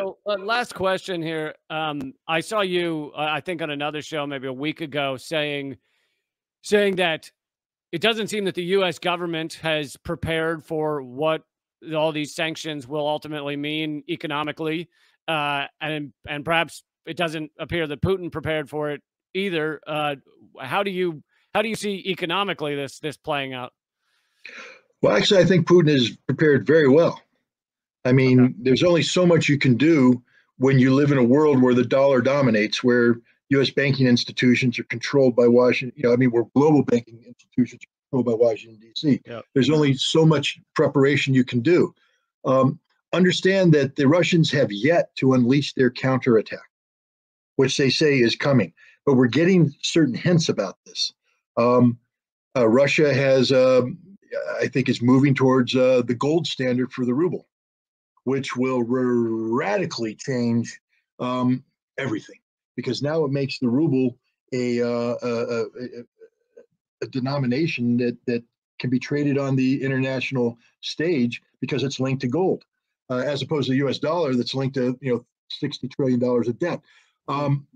So, last question here. I saw you, I think, on another show maybe a week ago, saying that it doesn't seem that the U.S. government has prepared for what all these sanctions will ultimately mean economically, and perhaps it doesn't appear that Putin prepared for it either. How do you see economically this playing out? Well, actually, I think Putin is prepared very well. I Okay. mean, there's only so much you can do when you live in a world where the dollar dominates, where U.S. banking institutions are controlled by Washington. I mean, where global banking institutions are controlled by Washington, D.C. Yeah. There's only so much preparation you can do. Um, Understand that the Russians have yet to unleash their counterattack, which they say is coming. But we're getting certain hints about this. Um, Russia has, I think, is moving towards the gold standard for the ruble, which will radically change everything, because now it makes the ruble a denomination that can be traded on the international stage because it's linked to gold, as opposed to the U.S. dollar that's linked to $60 trillion of debt. And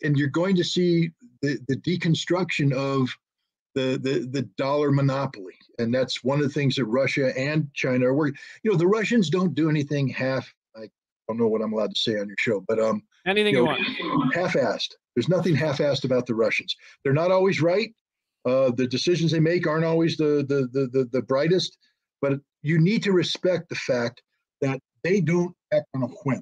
you're going to see the deconstruction of the dollar monopoly. And that's one of the things that Russia and China are working. The Russians don't do anything I don't know what I'm allowed to say on your show, but Anything you want. half-assed. There's nothing half-assed about the Russians. They're not always right. The decisions they make aren't always the brightest, but you need to respect the fact that they don't act on a whim.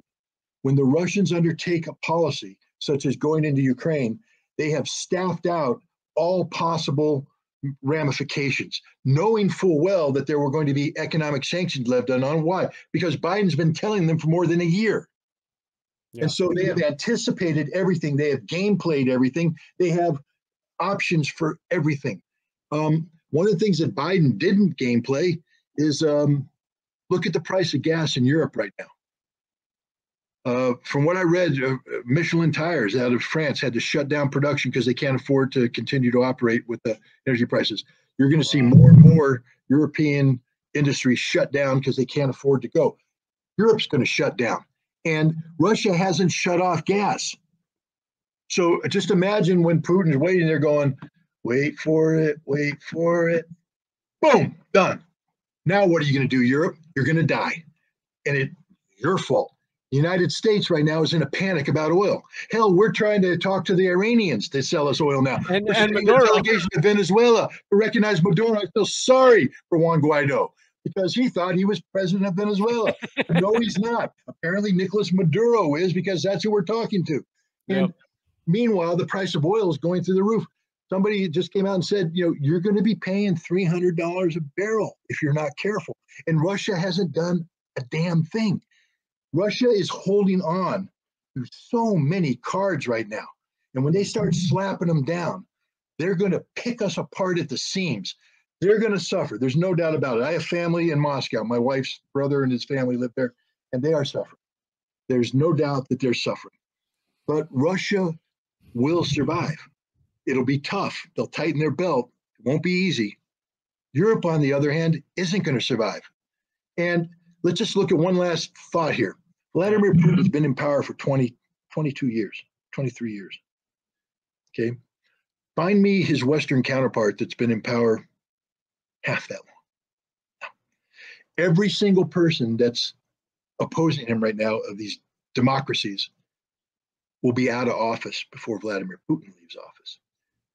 When the Russians undertake a policy, such as going into Ukraine, they have staffed out all possible ramifications, knowing full well that there were going to be economic sanctions levied on. Why? Because Biden's been telling them for more than a year. Yeah. And so they have anticipated everything. They have game played everything. They have options for everything. One of the things that Biden didn't game play is look at the price of gas in Europe right now. From what I read, Michelin tires out of France had to shut down production because they can't afford to continue to operate with the energy prices. You're going to see more and more European industry shut down because they can't afford to go. Europe's going to shut down, and Russia hasn't shut off gas. So just imagine when Putin's waiting there going, wait for it, boom, done. Now what are you going to do, Europe? You're going to die, and it's your fault. The United States right now is in a panic about oil. Hell, we're trying to talk to the Iranians to sell us oil now. And Maduro, the delegation to Venezuela to recognize Maduro. I feel sorry for Juan Guaido because he thought he was president of Venezuela. No, he's not. Apparently, Nicolas Maduro is, because that's who we're talking to. And meanwhile, the price of oil is going through the roof. Somebody just came out and said, you're going to be paying $300 a barrel if you're not careful. And Russia hasn't done a damn thing. Russia is holding on to so many cards right now. And when they start slapping them down, they're going to pick us apart at the seams. They're going to suffer. There's no doubt about it. I have family in Moscow. My wife's brother and his family live there, and they are suffering. There's no doubt that they're suffering. But Russia will survive. It'll be tough. They'll tighten their belt. It won't be easy. Europe, on the other hand, isn't going to survive. And let's just look at one last thought here. Vladimir Putin has been in power for 22 years, 23 years. Okay. Find me his Western counterpart that's been in power half that long. Every single person that's opposing him right now of these democracies will be out of office before Vladimir Putin leaves office.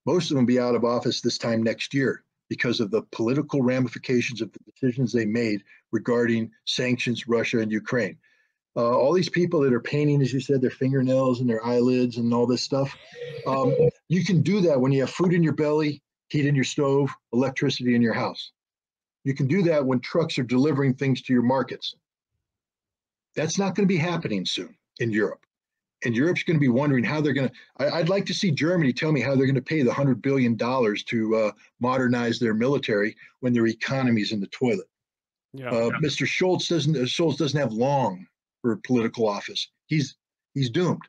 Most of them will be out of office this time next year because of the political ramifications of the decisions they made regarding sanctions, Russia, and Ukraine. All these people that are painting, as you said, their fingernails and their eyelids and all this stuff, you can do that when you have food in your belly, heat in your stove, electricity in your house. You can do that when trucks are delivering things to your markets. That's not going to be happening soon in Europe. And Europe's going to be wondering how they're going to. I'd like to see Germany tell me how they're going to pay the $100 billion to modernize their military when their economy's in the toilet. Mr. Scholz doesn't have long for political office. He's doomed.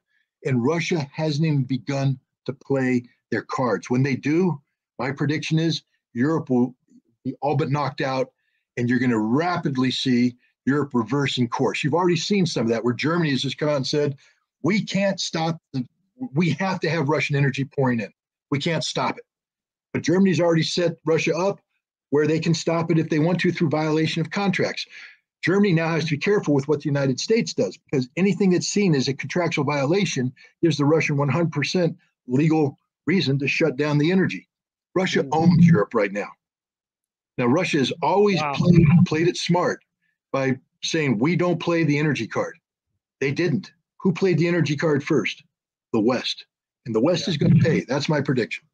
And Russia hasn't even begun to play their cards. When they do, my prediction is Europe will be all but knocked out, and you're going to rapidly see Europe reversing course. You've already seen some of that where Germany has just come out and said, we can't stop, we have to have Russian energy pouring in. We can't stop it. But Germany's already set Russia up where they can stop it if they want to through violation of contracts. Germany now has to be careful with what the United States does, because anything that's seen as a contractual violation gives the Russian 100% legal reason to shut down the energy. Russia owns Europe right now. Now, Russia has always played it smart by saying, we don't play the energy card. They didn't. Who played the energy card first? The West. And the West is going to pay. That's my prediction.